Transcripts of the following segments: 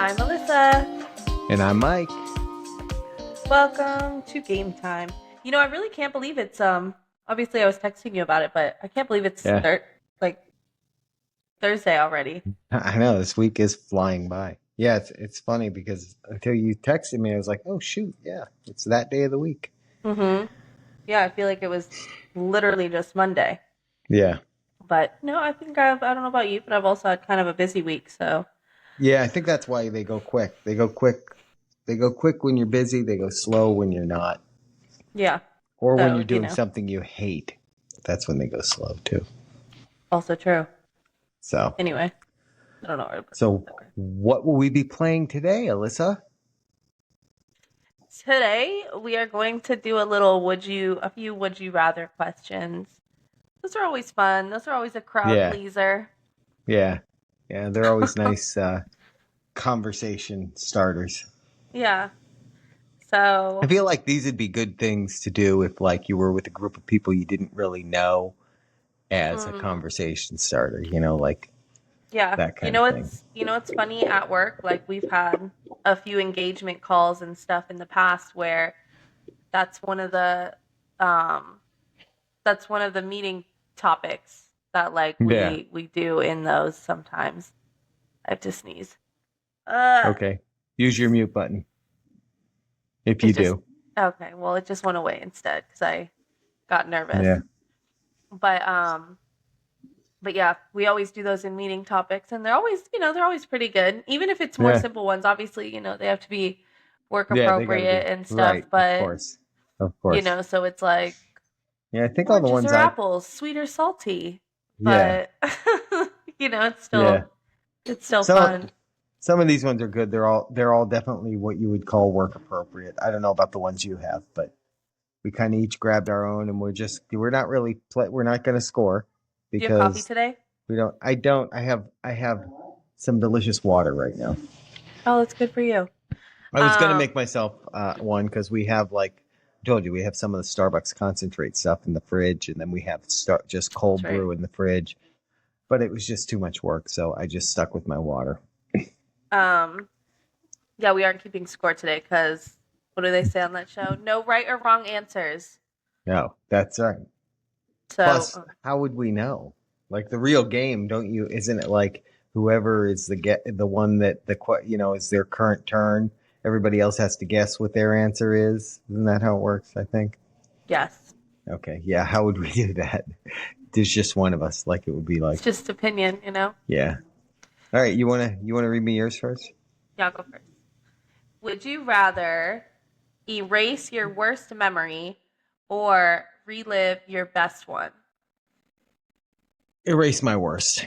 I'm Alyssa. And I'm Mike. Welcome to Game Time. You know, I really can't believe it's obviously I was texting you about it, but I can't believe it's Yeah, like Thursday already. I know this week is flying by. Yeah, it's funny because until you texted me, I was like, oh shoot, yeah, it's that day of the week. Mhm. Yeah, I feel like it was literally just Monday. Yeah, But no, I don't know about you, but I've also had kind of a busy week, so yeah, I think that's why they go quick. They go quick. They go quick when you're busy. They go slow when you're not, yeah. or when So, you're doing something you hate. That's when they go slow too. also true. So, Anyway, I don't know where to put so that. what will we be playing today, Alyssa? Today we are going to do a few would you rather questions. Those are always fun. Those are always a crowd Yeah, pleaser. yeah, yeah. They're always nice conversation starters. Yeah. I So, feel like these would be good things to do if like you were with a group of people you didn't really know as a mm, conversation starter, you know, like yeah. that kind of thing. You know it's funny at work, like we've had a few engagement calls and stuff in the past where that's one of the um that's one of the meeting topics that like Yeah. we do in those sometimes. I have to sneeze. Uh Okay. Use your mute button if it you just do. okay, well it just went away instead cuz I got nervous. Yeah. But but yeah, we always do those in meeting topics and they're always, they're always pretty good. Even if it's more Yeah. simple ones, obviously, they have to be work Yeah. They got to be appropriate and stuff, right. Of but course. Of course. so it's like Yeah. I think all the oranges ones or I, apples, sweet or salty. yeah. But Yeah. it's still So fun. some of these ones are good. They're all definitely what you would call work appropriate. I don't know about the ones you have, but we kind of each grabbed our own and we're not really, we're not going to score Do you have coffee because today? I have some delicious water right now. Oh, that's good for you. I was gonna Um, make myself one because we have like I told you we have some of the Starbucks concentrate stuff in the fridge, and then we have just that's cold right. brew in the fridge. But it was just too much work, so I just stuck with my water. Um, yeah, we aren't keeping score today because what do they say on that show? No right or wrong answers. No, that's right. So, Plus, how would we know? Like the real game, don't you? Isn't it like whoever is the one that is their current turn? Everybody else has to guess what their answer is. Isn't that how it works? I think. yes. Okay, yeah. How would we do that? There's just one of us. Like it would be It's like, just opinion, yeah. All right, you wanna read me yours first? Yeah, I'll go first. Would you rather erase your worst memory or relive your best one? Erase my worst.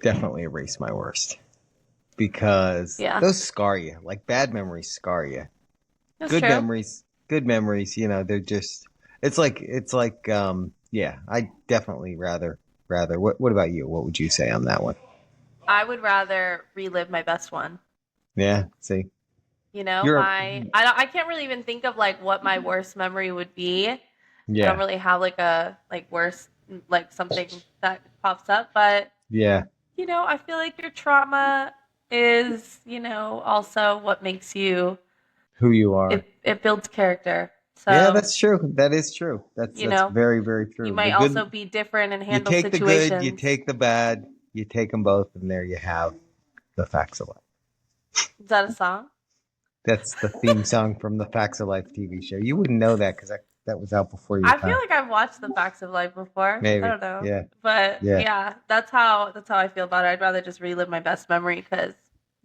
Definitely erase my worst because Yeah, those scar you. Like bad memories scar you. that's true. Good memories. They're just. It's like. Yeah, I definitely rather. What about you? What would you say on that one? I would rather relive my best one. Yeah. See, You know, you're. I can't really even think of like what my worst memory would be. I don't Yeah. really have like a like worst like something that pops up, but Yeah. I feel like your trauma is, also what makes you Who you are. it builds character. Yeah, So, that's true. That is true. That's you that's know, very very you true. The might also good. be different and You handle take the good. You situations. take the bad. You take them both, and there you have the facts of life. Is that a song? That's the theme song from the Facts of Life TV show. You wouldn't know that because that was out before your I feel time. like I've watched The Facts of Life before. I Maybe. don't know. Yeah. But Yeah. yeah, that's how I feel about it. I'd rather just relive my best memory because,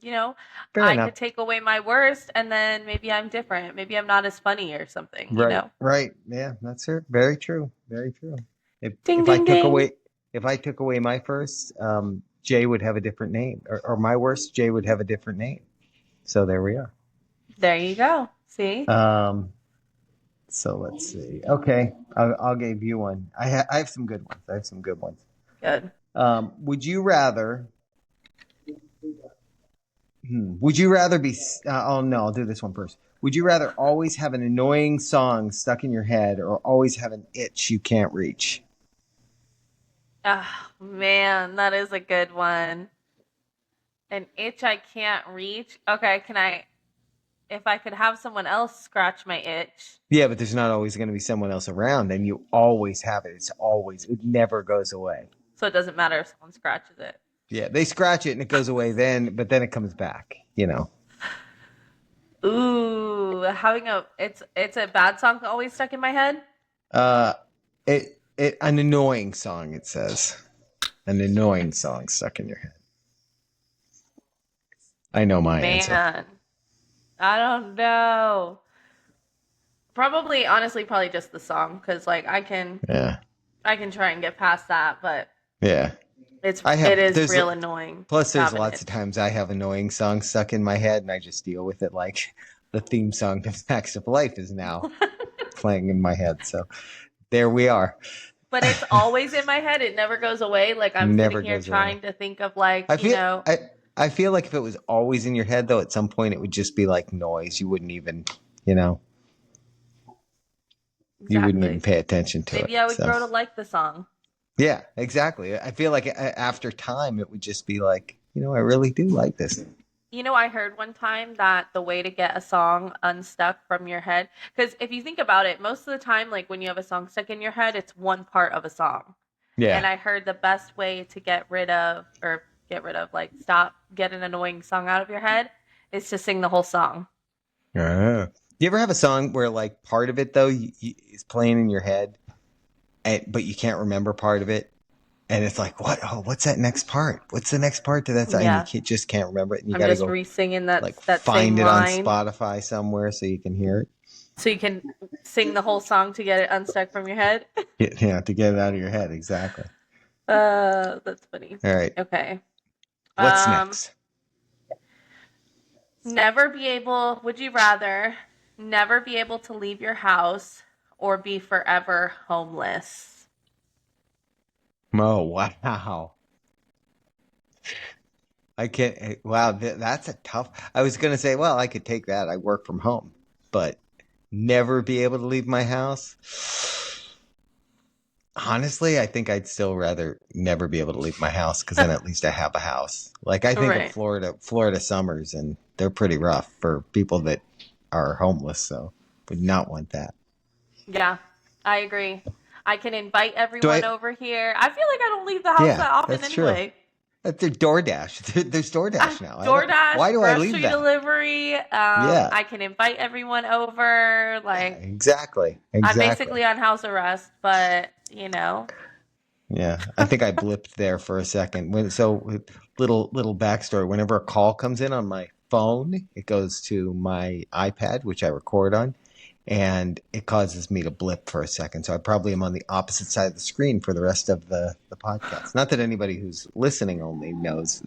you know, Fair I enough. could take away my worst and then maybe I'm different. Maybe I'm not as funny or something. Right. Right. Yeah. That's it. Very true. Very true. If Ding if I ding took ding. away if I took away my first, Jay would have a different name, or my worst, Jay would have a different name. So there we are. There you go. See? Um. So let's see. Okay, I'll give you one. I have some good ones. I have some good ones. Good. Would you rather? Would you rather be? Oh no, I'll do this one first. Would you rather always have an annoying song stuck in your head, or always have an itch you can't reach? Oh man, that is a good one. An itch I can't reach. Okay, can I, if I could have someone else scratch my itch? Yeah, but there's not always going to be someone else around, and you always have it. It never goes away. So it doesn't matter if someone scratches it. Yeah, they scratch it and it goes away but then it comes back, you know. Ooh, having a it's a bad song always stuck in my head. Uh, an annoying song, it says. An annoying song stuck in your head. I know my answer. Man, I don't know. Probably, honestly, probably just the song because like Yeah. I can try and get past that, but Yeah. it is real annoying. Plus, to there's have an lots of itch. times I have annoying songs stuck in my head, and I just deal with it like the theme song to Facts of Life is now playing in my head. So there we are. But it's always in my head. It never goes away. Like I'm Never sitting here goes away. trying to think of like, I feel I feel like if it was always in your head, though, at some point it would just be like noise. You wouldn't even, you know, you wouldn't even exactly. pay attention to it. Maybe I would So grow to like the song. yeah, exactly. I feel like after time, it would just be like, I really do like this. You know, I heard one time that the way to get a song unstuck from your head, because if you think about it, most of the time, like when you have a song stuck in your head, it's one part of a song. And Yeah. I heard the best way to like stop, get an annoying song out of your head is to sing the whole song. Do you ever have a song where like part of it though is playing in your head, but you can't remember part of it, and it's like, what? Oh, what's that next part? What's the next part to that song? And Yeah. just can't remember it, and you I'm got to just go re-singing like that same find it on line Spotify somewhere so you can hear it. so you can sing the whole song to get it unstuck from your head. To get it out of your head. Exactly. That's funny. All right. Okay. What's Um, next? would you rather never be able to leave your house or be forever homeless? Oh, wow. I can't. Wow, that's a tough. I was going to say, well, I could take that. I work from home, but never be able to leave my house. Honestly, I think I'd still rather never be able to leave my house because then at least I have a house. Like I think of Right. Florida summers, and they're pretty rough for people that are homeless. So would not want that. Yeah, I agree. I can invite Do everyone I? over here. I feel like I don't leave the house Yeah, that often that's true. anyway. That's their DoorDash. There's DoorDash now. I don't. Why DoorDash, do I leave grocery that? delivery. Yeah, I can invite everyone over. yeah, Like, exactly, I'm exactly. basically on house arrest, but you know. Yeah, I think I blipped there for a second. Little backstory. Whenever a call comes in on my phone, it goes to my iPad, which I record on, and it causes me to blip for a second. So I probably am on the opposite side of the screen for the rest of the podcast. Not that anybody who's listening only knows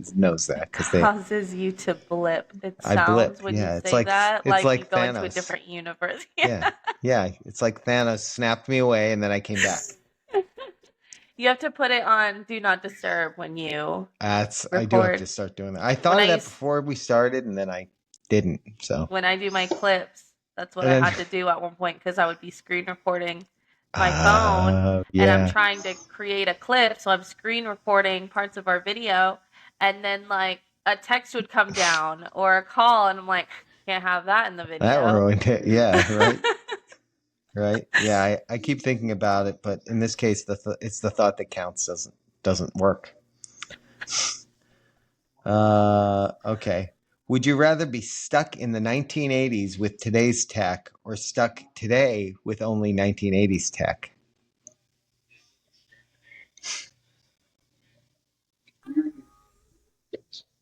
that because they Causes you to blip. It I blip. sounds when you Yeah, say that it's like you like go into a Thanos. different universe. Yeah, yeah, it's like Thanos snapped me away and then I came back. You have to put it on do not disturb when you I do have to record. start doing that. I When thought I of that use before we started, and then I didn't. So, when I do my clips, that's what and I then, had to do at one point because I would be screen recording my phone and I'm yeah, trying to create a clip, so I'm screen recording parts of our video, and then like a text would come down or a call, and I'm like, can't have that in the that video. ruined it. Yeah, right, right. Yeah, I keep thinking about it, but in this case, it's the thought that counts. Doesn't work. Okay. Would you rather be stuck in the 1980s with today's tech, or stuck today with only 1980s tech?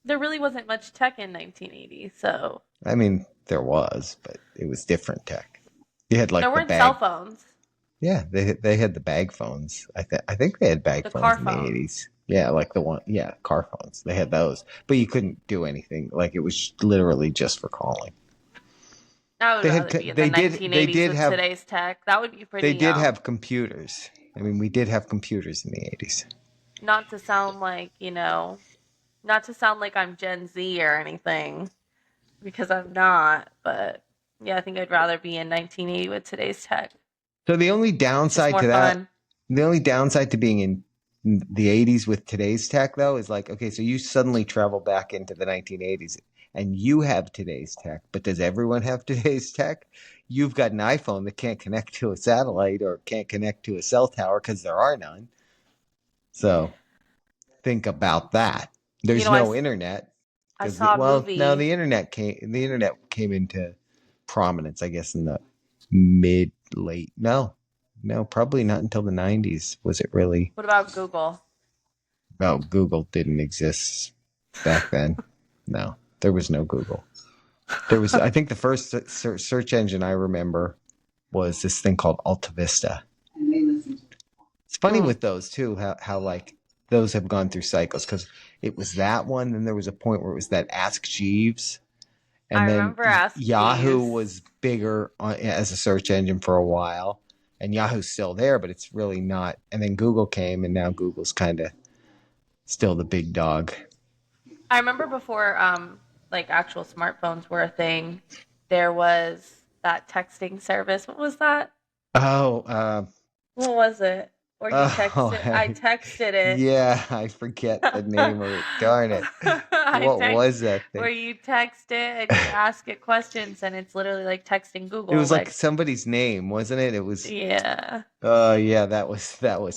There really wasn't much tech in 1980, so I mean, there was, but it was different tech. You had there like the weren't cell bag. phones. Yeah, they had the bag phones. I think they had bag The phones car in the phone. 80s. Yeah, like the one. Yeah, car phones. They had those, but you couldn't do anything. Like it was literally just for calling. I would They had rather be in the they 1980s did with have today's tech. That would be pretty computers. I mean, we did have computers in the 80s. not to sound like, not to sound like I'm Gen Z or anything because I'm not, but yeah, I think I'd rather be in 1980 with today's tech. So It's just more fun. the only downside to being in the 80s with today's tech, though, is like, okay, so you suddenly travel back into the 1980s and you have today's tech, but does everyone have today's tech? You've got an iPhone that can't connect to a satellite or can't connect to a cell tower because there are none. So think about that. You There's know, no internet I because saw a well, no, movie. the internet came into prominence, I guess, in the mid late no, probably not until the 90s was it really. What about Google? Oh, Google didn't exist back then. No, there was no Google. There was, I think, the first search engine I remember was this thing called Alta Vista. It's funny Mm. with those too, how like those have gone through cycles because it was that one. Then there was a point where it was that Ask Jeeves, I and then remember Ask Yahoo Jeeves. was bigger as a search engine for a while, and Yahoo's still there, but it's really not. And then Google came, and now Google's kind of still the big dog. I remember before like actual smartphones were a thing, there was that texting service. What was that? Oh, What was it? Or you oh, texted I texted it. yeah, I forget the name of it. Darn it. I What text was that thing? where you text it and you ask it questions and it's literally like texting It Google. was like Like, somebody's name, wasn't it? It was, yeah. oh, yeah, that was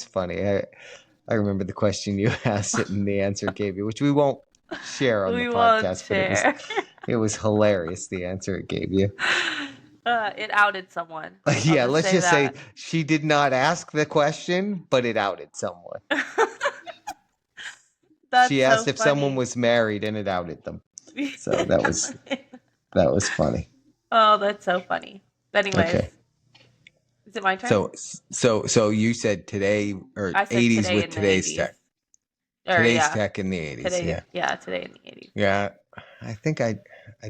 funny. I remember the question you asked it and the answer it gave you, which we won't share on the We won't podcast, but it was share. it was hilarious the answer it gave you. It outed someone. I'll Yeah, just let's say just say that. she did not ask the question, but it outed someone. She That's so asked if someone funny. was married and it outed them. So that was funny. Oh, that's so funny. Anyways, Okay. is it my turn? So you said today or I said 80s today with in the today's 80s. tech. Or Today's yeah, tech in the 80s. today. Yeah. Yeah, today in the 80s. Yeah. I think I'd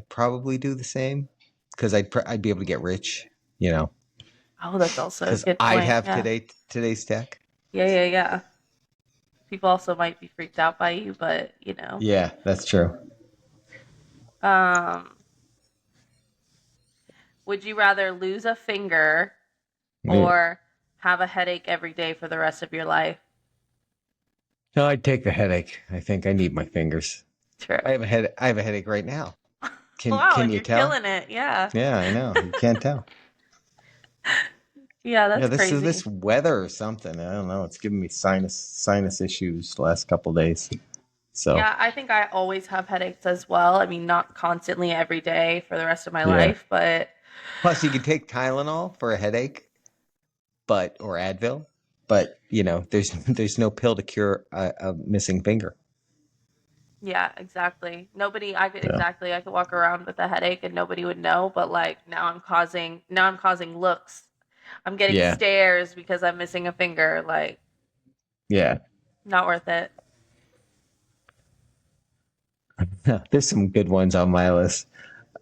probably do the same cuz I'd be able to get rich, you know, Oh, that's also a cuz good I'd point. have Yeah. today's tech. Yeah. People also might be freaked out by you, but you know. Yeah, that's true. Um, would you rather lose a finger Yeah. or have a headache every day for the rest of your life? No, I'd take the headache. I think I need my fingers. True. I have a headache right now. Wow, Can and you you're tell? killing it. Yeah. Yeah, I know. You can't tell. Yeah, Yeah, that's this is crazy. this weather or something. I don't know. It's giving me sinus issues the last couple days. So Yeah, I think I always have headaches as well. I mean, not constantly every day for the rest of my yeah. life, but Plus, you can take Tylenol for a headache, but or Advil, but there's no pill to cure a missing finger. yeah, exactly. Yeah. I could walk around with a headache and nobody would know, but like now I'm causing looks. I'm getting Yeah. stares because I'm missing a finger. Like, Yeah. not worth it. There's some good ones on my list.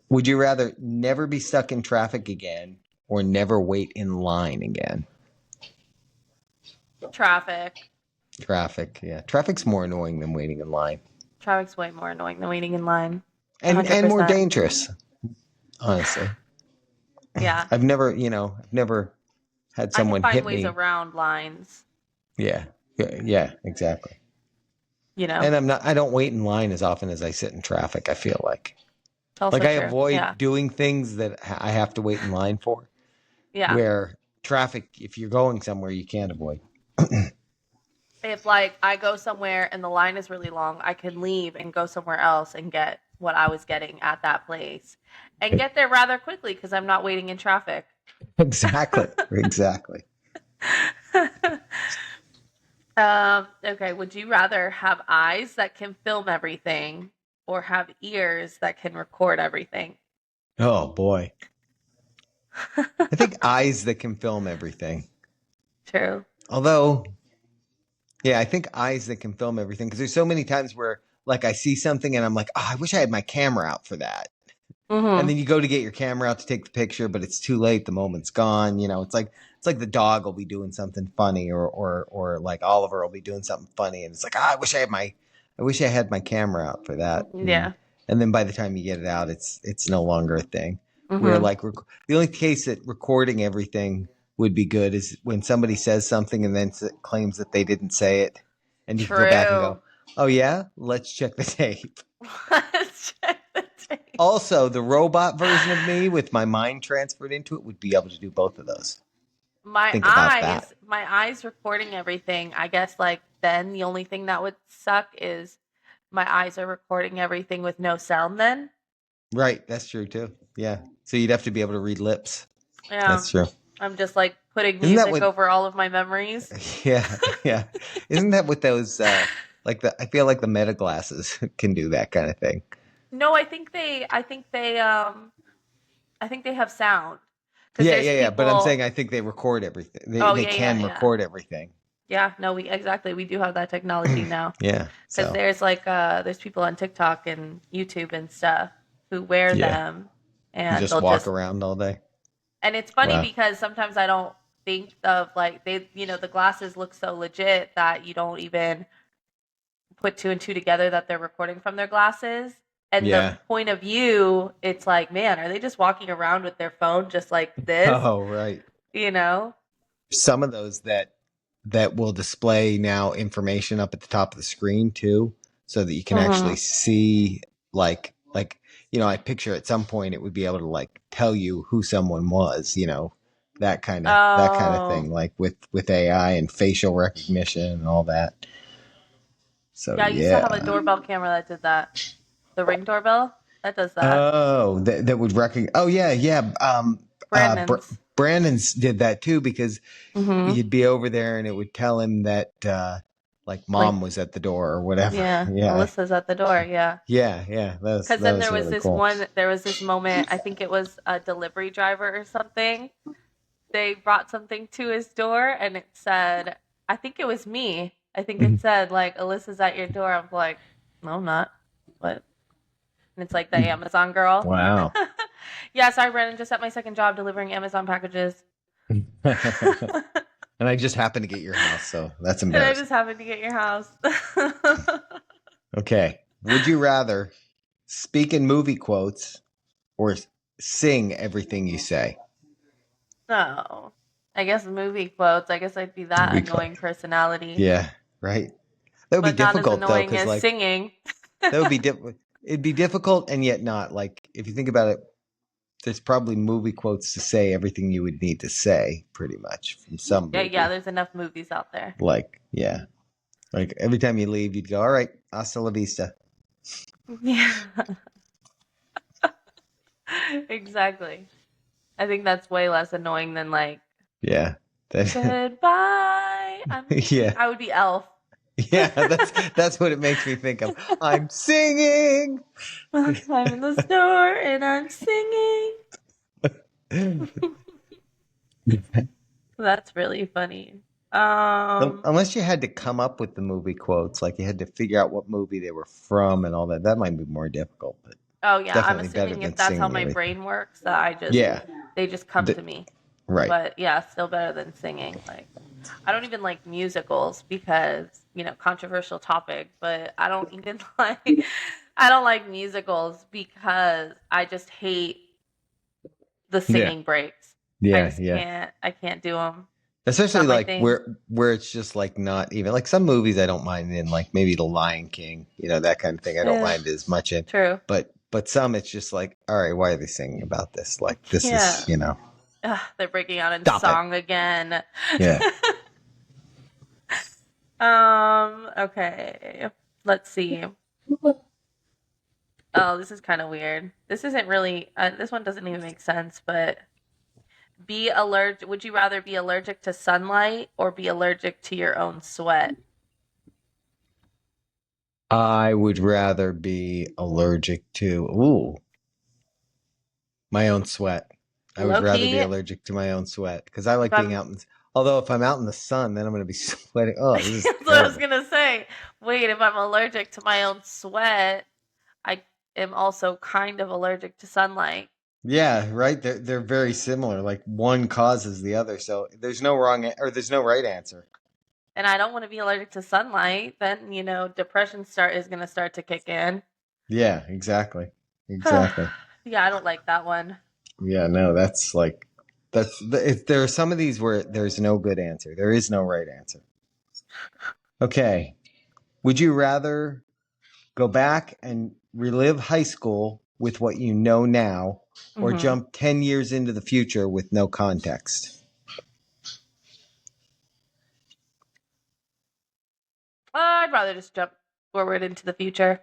Would you rather never be stuck in traffic again or never wait in line again? Traffic. Traffic, yeah. Traffic's more annoying than waiting in line. Traffic's way more annoying than waiting in line. And more 100%. dangerous, honestly. Yeah. I've never had I can someone find hit ways me. around lines, Yeah. Yeah, exactly. you know. And I don't wait in line as often as I sit in traffic, I feel like. It's also Like I true. Yeah. avoid doing things that I have to wait in line for, Yeah. where traffic, if you're going somewhere, you can't avoid. If like I go somewhere and the line is really long, I can leave and go somewhere else and get what I was getting at that place and get there rather quickly because I'm not waiting in traffic. Exactly. Exactly. Okay, would you rather have eyes that can film everything or have ears that can record everything? Oh boy. I think eyes that can film everything. True. Although, yeah, I think eyes that can film everything because there's so many times where like I see something and I'm like, oh, I wish I had my camera out for that. And Mm-hmm. then you go to get your camera out to take the picture, but it's too late. The moment's gone. It's like the dog will be doing something funny, or like Oliver will be doing something funny, and it's like, I wish I had my camera out for that. Yeah. And then by the time you get it out, it's no longer a thing. Where Mm-hmm. like the only case that recording everything would be good is when somebody says something and then claims that they didn't say it, and you can go back and True. go, oh yeah, let's check the tape. Let's check the tape. Also, the robot version of me with my mind transferred into it would be able to do both of those. Think about that. My eyes recording everything. I guess like then the only thing that would suck is my eyes are recording everything with no sound then. Right, that's true too. Yeah. So you'd have to be able to read lips. Yeah. That's true. I'm just like putting Isn't that music what over all of my memories. Yeah, yeah. Isn't that what those I feel like the meta glasses can do that kind of thing. No, I think they have sound because Yeah, there's yeah, yeah. But I'm saying people. I think they record everything. Oh They yeah, yeah, can yeah, record everything. yeah. No, we exactly we do have that technology now Yeah. because So there's people on TikTok and YouTube and stuff who wear yeah. them You and just they'll walk just around all day. and it's funny Wow. because sometimes I don't think of like the glasses look so legit that you don't even put two and two together that they're recording from their glasses. And the Yeah. point of view, it's like, man, are they just walking around with their phone just like this? Oh, right. You know? Some of those that will display now information up at the top of the screen too, so that you can actually Mm-hmm. see like I picture at some point it would be able to like tell you who someone was, that kind of thing, Oh, like with AI and facial recognition and all that. So yeah, I used to have a yeah. doorbell camera that did that. The Ring doorbell that does that. Oh, that would recognize. Oh yeah, yeah. Brandon's. Brandon's did that too because Mm-hmm. you'd be over there and it would tell him that like Like, mom was at the door or whatever. yeah, Yeah, Alyssa's at the door. Yeah. yeah, yeah. Because That then was really cool. there was this moment, I think it was a delivery driver or something. They brought something to his door and it said, I think it was me. I think it said, like, Alyssa's at your door. I'm like, no, I'm not. What? And it's like the Amazon girl. Wow. Yeah, sorry, Brandon. Just at my second job delivering Amazon packages. And I just happened to get your house, so that's And I embarrassing. just happened to get your house. Okay. Would you rather speak in movie quotes or sing everything you say? No. I guess movie quotes. I guess I'd be that Movie annoying personality. Yeah, right. That would be But not as difficult though, annoying because as like singing. that would be it'd be difficult and yet not. Like if you think about it, there's probably movie quotes to say everything you would need to say, pretty much from some Yeah, movie. yeah, there's enough movies out there. Like yeah, like every time you leave, you'd go, "All right, hasta la vista." Yeah. Exactly. I think that's way less annoying than like Yeah, goodbye. I'm yeah, I would be Elf. yeah. That's what it makes me think of. I'm singing. I'm in the store and I'm singing. That's really funny. Unless you had to come up with the movie quotes, like you had to figure out what movie they were from and all that, that might be more difficult. But Oh yeah, I'm definitely better assuming than if that's how singing my everything. brain works, that Yeah, they just come to me. right. But yeah, still better than singing. Like I don't even like musicals because, controversial topic, but I don't even I don't like musicals because I just hate the singing breaks. Yeah, yeah. I can't do them. Especially Not my like thing. where it's just like not even like some movies I don't mind in, like maybe The Lion King, that kind of thing. I don't Yeah. mind as much in. True. But some it's just like, all right, why are they singing about this? Like this Yeah. is, Ugh, they're breaking out in Stop it. song again. Yeah. Okay. Let's see. Oh, this is kind of weird. This isn't really, this one doesn't even make sense, but would you rather be allergic to sunlight or be allergic to your own sweat? I would rather be allergic to my own sweat. I would rather be Low-key, allergic to my own sweat because I like if being I'm, out although if I'm out in the sun, then I'm going to be sweating. Oh, this is that's what I was terrible. gonna say. Wait, if I'm allergic to my own sweat, I am also kind of allergic to sunlight. Yeah, right. They're very similar. Like one causes the other, so there's no wrong or there's no right answer. And I don't want to be allergic to sunlight, then depression is going to start to kick in. Yeah, exactly. Exactly. Yeah, I don't like that one. Yeah, no, there are some of these where there's no good answer. There is no right answer. Okay. Would you rather go back and relive high school with what you know now, or Mm-hmm. jump 10 years into the future with no context? I'd rather just jump forward into the future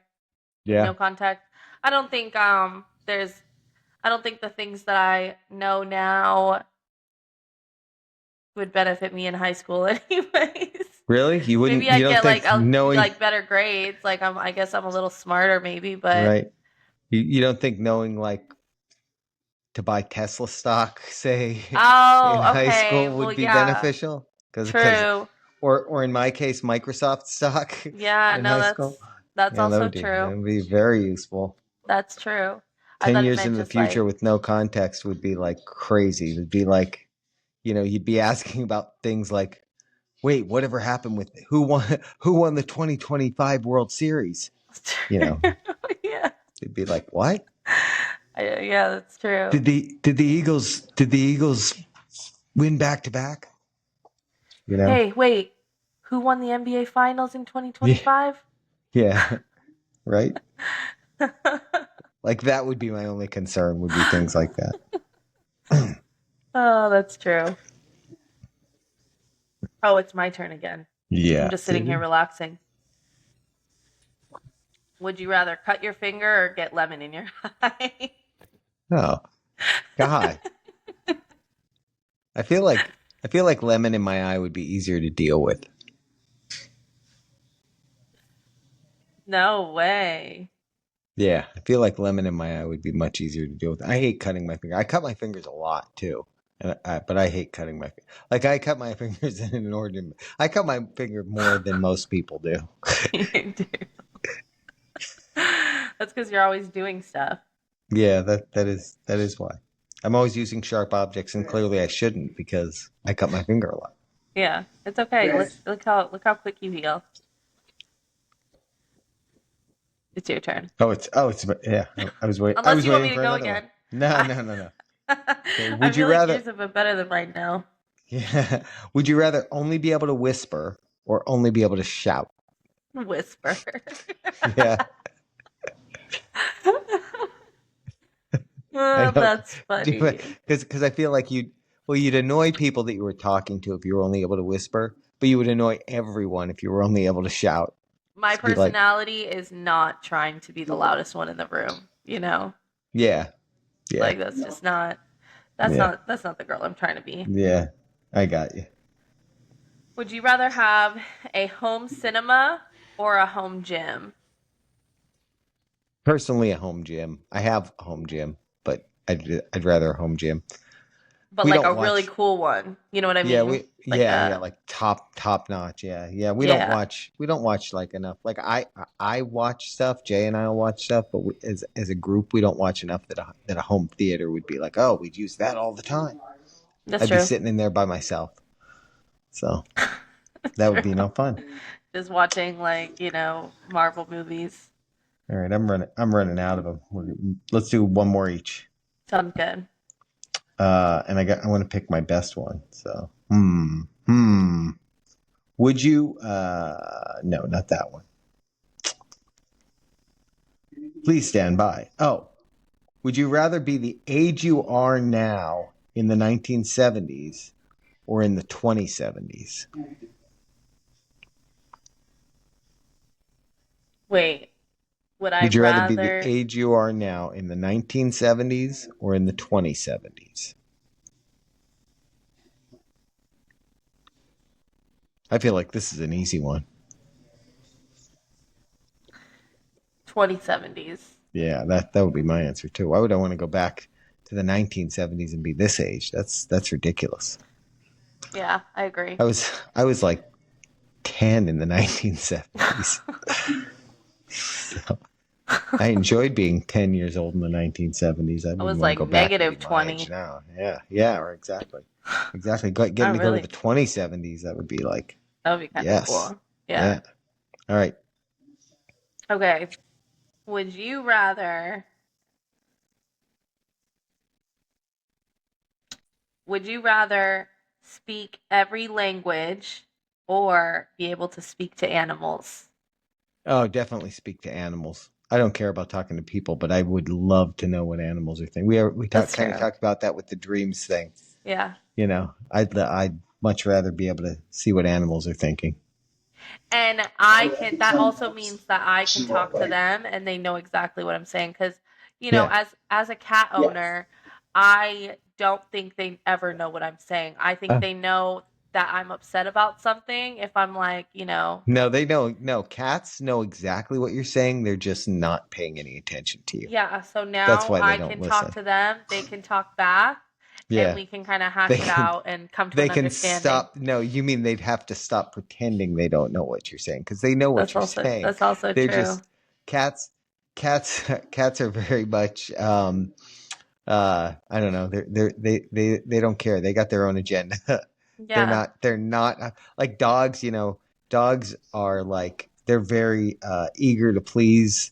with Yeah. no context. I don't think there's I don't think the things that I know now would benefit me in high school anyways. Really? Maybe You I'd don't get think knowing, like better grades. Like I guess I'm a little smarter maybe, but right? You don't think knowing like to buy Tesla stock, say, in oh, high okay. school Well, would be yeah. beneficial? Because True. or in my case, Microsoft stock Yeah, in no, high school. that's Yeah, also that true. would be very useful. That's true. I 10 thought it years meant in the just future like with no context would be like crazy. It would be like, you'd be asking about things like, wait, whatever happened with who won the 2025 World Series? yeah. It'd be like, what? Yeah, that's true. Did the Eagles win back to back? Hey, wait. Who won the NBA Finals in Yeah, 2025? yeah, right. Like that would be my only concern. Would be things like that. Oh, that's true. Oh, it's my turn again. I'm Yeah. just sitting here relaxing. Would you rather cut your finger or get lemon in your eye? Oh God, I feel like lemon in my eye would be easier to deal with. No way. Yeah, I feel like lemon in my eye would be much easier to deal with. I hate cutting my finger. I cut my fingers a lot too, but I hate cutting my like I cut my fingers in an ordinary. I cut my finger more than most people do. You do. That's because you're always doing stuff. Yeah, that is why. I'm always using sharp objects, and clearly I shouldn't because I cut my finger a lot. Yeah, it's okay. Look how quick you heal. It's your turn. It's yeah. I Unless was you want waiting me to for go another one. again. No, I, no, no, no. Okay, I would you feel like rather? yours have been better than mine now. Yeah, would you rather only be able to whisper or only be able to shout? Whisper. Yeah, I Oh, know. that's funny. Because I feel like you'd annoy people that you were talking to if you were only able to whisper, but you would annoy everyone if you were only able to shout. My Just be like, personality is not trying to be the loudest one in the room, you know? yeah, yeah, Like that's just not yeah, that's not the girl I'm trying to be. yeah. I got you. Would you rather have a home cinema or a home gym? Personally, a home gym. I have a home gym, but I'd rather a home gym. But We like don't a really watch. cool one. You know what I Yeah, mean? Like yeah, a like top notch. Yeah, yeah. yeah. We don't watch like enough. Like I watch stuff. Jay and I will watch stuff, but as a group, we don't watch enough that a home theater would be like. Oh, we'd use that all the time. That's I'd be true. sitting in there by myself, so That's that would true. be no fun. Just watching like, Marvel movies. All right, I'm running out of them. Let's do one more each. Sounds good. And I want to pick my best one. So, would you? No, not that one. Please stand by. Oh, would you rather be the age you are now in the 1970s or in the 2070s? Wait, would I Would you rather be the rather age you are now in the 1970s or in the 2070s? I feel like this is an easy one. 2070s? Yeah, that would be my answer too. Why would I want to go back to the 1970s and be this age? That's ridiculous. Yeah, I agree. I was like 10 in the 1970s. So I enjoyed being 10 years old in the 1970s. I I wouldn't was want to like go back and be negative my age 20. now. Yeah, yeah, or exactly. Exactly. I Getting to go to the really 2070s, that would be like, that would be kind of yes. cool. Yeah. Yeah. All right. Okay. Would you rather would you rather speak every language or be able to speak to animals? Oh, definitely speak to animals. I don't care about talking to people, but I would love to know what animals are thinking. That's Kind of true. talked about that with the dreams thing. Yeah. You know, I'd much rather be able to see what animals are thinking. And I can, that also means that I can talk to them and they know exactly what I'm saying. Cause, Yeah. as a cat owner, I don't think they ever know what I'm saying. I think Uh, they know that I'm upset about something if I'm like, no, they know. No, cats know exactly what you're saying. They're just not paying any attention to you. yeah, so That's now why they I don't can talk listen. to them, they can talk back, and Yeah, we can kind of hash they it can. out and come to They an can understanding. stop. No, you mean they'd have to stop pretending they don't know what you're saying because they know what you're saying. That's also They're true. just cats. Cats. Cats are very much. I don't know. They don't care. They got their own agenda. Yeah. They're not like dogs. Dogs are like they're very eager to please.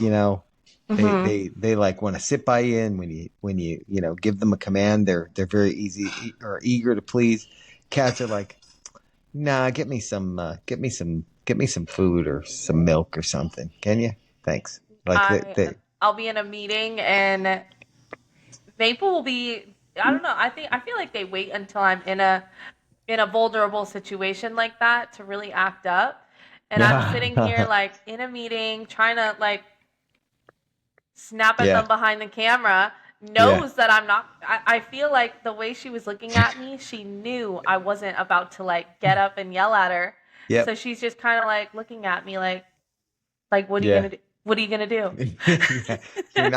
You know, Hmm. they like want to sit by you, and when you give them a command, they're very easy or eager to please. Cats are like, nah, get me some food or some milk or something. Can you? Thanks. Like I I'll be in a meeting and Maple will be, I don't know, I feel like they wait until I'm in a vulnerable situation like that to really act up. And I'm sitting here like in a meeting trying to like snap at yeah, them behind the camera, yeah. knows that I'm not. I feel like the way she was looking at me, she knew I wasn't about to like get up and yell at her. So Yep. she's just kind of like looking at me like what are you Yeah. gonna do? What are you gonna do? Yeah. You're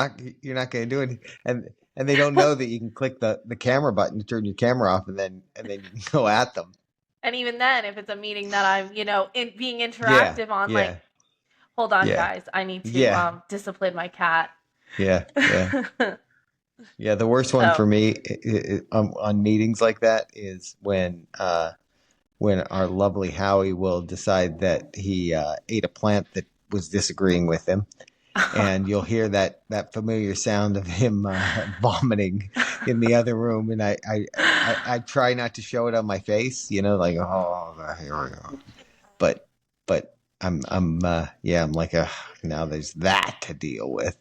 not going to do it, and they don't know that you can click the camera button to turn your camera off, and then you can go at them. And even then, if it's a meeting that I'm, being Yeah. interactive on, like, Yeah. hold on, Yeah. guys, I need to Yeah. discipline my cat. Yeah. Yeah. Yeah. The worst one for So, me on meetings like that is when our lovely Howie will decide that he ate a plant that was disagreeing with him, and you'll hear that familiar sound of him vomiting in the other room, and I try not to show it on my face, like oh here we go, but I'm like now there's that to deal with.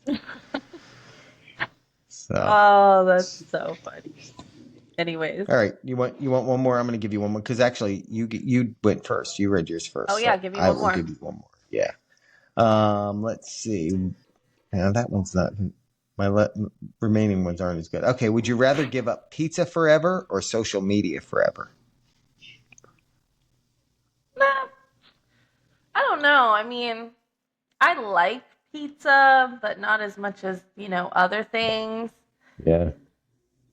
So oh, that's so funny. Anyways, all right, you want one more? I'm going to give you one more because actually you went first. You read yours oh first, yeah, so give me I one will more. give you one more. Yeah. Let's see. Now that one's not. Remaining ones aren't as good. Okay, would you rather give up pizza forever or social media forever? Nah, I don't know. I mean, I like pizza, but not as much as, other things. Yeah.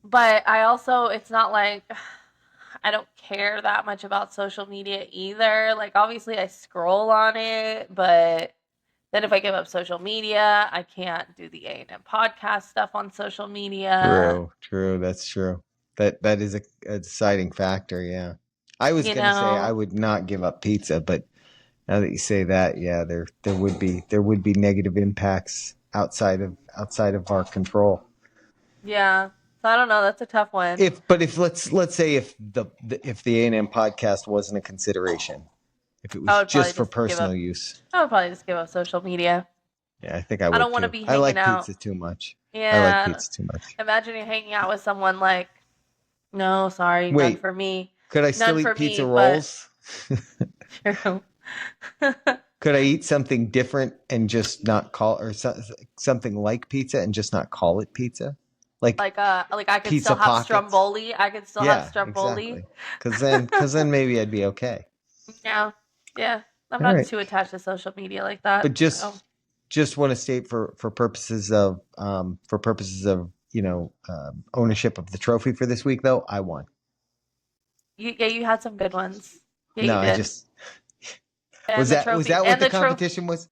But I also, it's not like I don't care that much about social media either. Like, obviously, I scroll on it, but then if I give up social media, I can't do the A&M podcast stuff on social media. True, true. That's true. That is a deciding factor. Yeah. I was You gonna say know, I would not give up pizza, but now that you say that, yeah, there would be negative impacts outside of our control. yeah. So I don't know. That's a tough one. If let's say if the A&M podcast wasn't a consideration, if it I was would probably just for just give personal up. use. I would probably just give up social media. Yeah, I think I I would don't want to too. be I hanging like out. pizza too much. I like Yeah. pizza too much. Imagine you're hanging out with someone like, no, sorry, none Wait, for me. could I None still for eat me, pizza but rolls? true. Could I eat something different and just not call or something like pizza and just not call it pizza? Like like I could still pizza have pockets? Stromboli. I could still have Yeah, Stromboli. exactly. Cuz then maybe I'd be okay. Yeah. Yeah. I'm All not right. too attached to social media like that. But So just want to state for purposes of ownership of the trophy for this week though, I won. you had some good ones. Yeah, No, you I did. just And the was trophy that what and the the trophy competition was?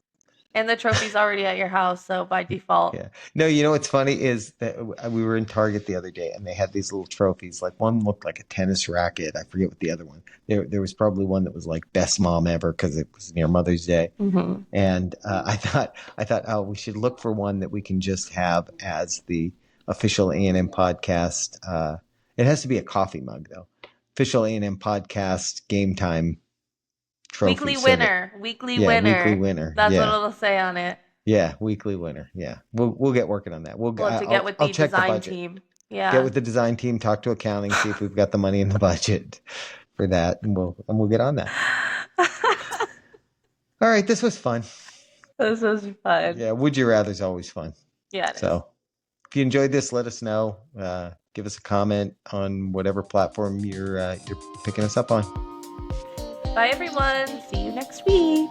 and the trophy's already at your house, so by default. Yeah. No, what's funny is that we were in Target the other day and they had these little trophies. Like one looked like a tennis racket. I forget what the other one. There was probably one that was like best mom ever because it was near Mother's Day. Hmm. And I thought, oh, we should look for one that we can just have as the official A&M podcast. It has to be a coffee mug though. Official A&M podcast game time trophy. Weekly so that- winner. Weekly yeah, winner. weekly winner. That's what Yeah, it'll say on it. yeah, weekly winner. Yeah, we'll get working on that. We'll have to get with I'll the check the design budget. team. Get Yeah. with the design team, talk to accounting, see if we've got the money in the budget for that, and we'll get on that. All right, this was fun. This was fun. Yeah, Would You Rather's always fun. Yeah, it is. So if you enjoyed this, let us know. Give us a comment on whatever platform you're picking us up on. Bye, everyone. See you next week.